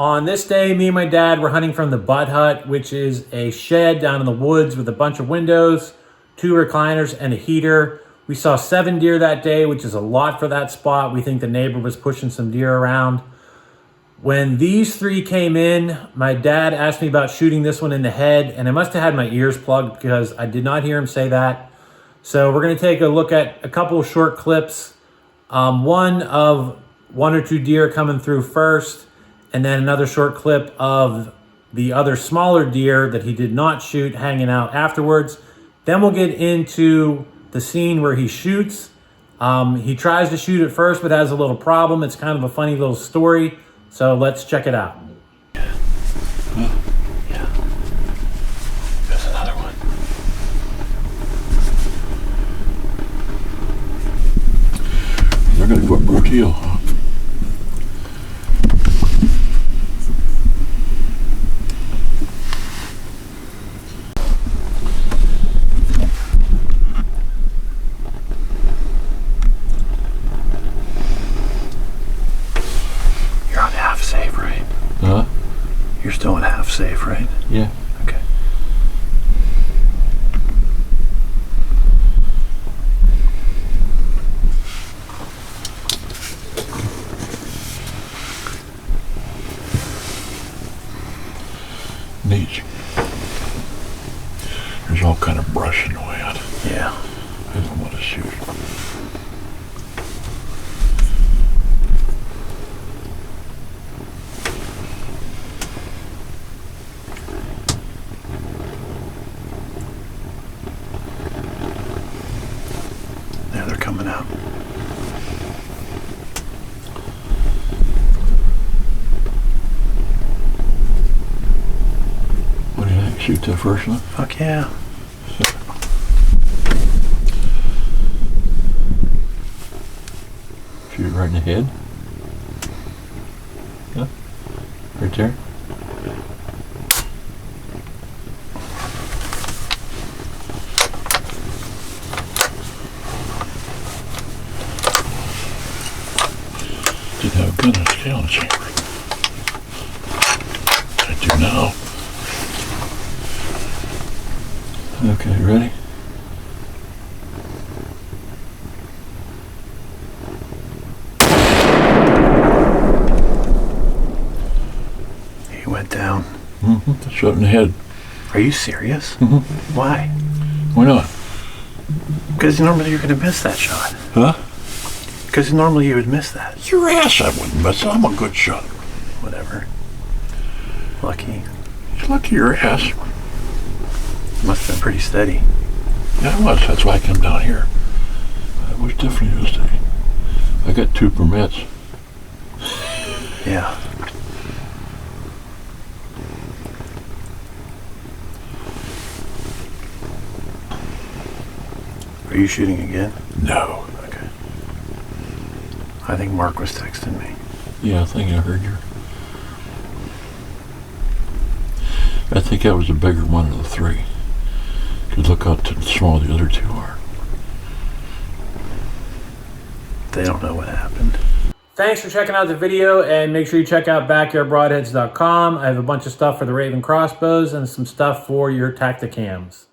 On this day, me and my dad were hunting from the Butt Hut, which is a shed down in the woods with a bunch of windows, 2 recliners, and a heater. We saw 7 deer that day, which is a lot for that spot. We think the neighbor was pushing some deer around. When these 3 came in, my dad asked me about shooting this one in the head, and I must have had my ears plugged because I did not hear him say that. So we're gonna take a look at a couple of short clips. One of 1 or 2 deer coming through first, and then another short clip of the other smaller deer that he did not shoot hanging out afterwards. Then we'll get into the scene where he shoots. He tries to shoot at first, but has a little problem. It's kind of a funny little story. So let's check it out. Yeah. There's another one. They're gonna go up Brookhill, huh? Safe, right? Huh? You're still in half safe, right? Yeah. Okay. Neat. There's all kind of brush in the way out. Yeah. I don't want to shoot. Yeah, they're coming out. What do you think? Shoot that first one? Fuck yeah. Shoot it right in the head? Yeah. Right there? Didn't have a gun in the scale chamber. I do now. Okay, ready? He went down. Mm-hmm. Shot in the head. Are you serious? Mm-hmm. Why? Why not? Because normally you're going to miss that shot. Huh? Because normally you would miss that. Your ass I wouldn't miss. I'm a good shot. Whatever. Lucky. You're lucky your ass. Must have been pretty steady. Yeah, it was. That's why I came down here. It was definitely a mistake. I got 2 permits. Yeah. Are you shooting again? No. Okay. I think Mark was texting me. Yeah, I think I heard you. I think that was a bigger one of the 3. Because look how small the other 2 are. They don't know what happened. Thanks for checking out the video, and make sure you check out backyardbroadheads.com. I have a bunch of stuff for the Raven crossbows and some stuff for your Tacticams.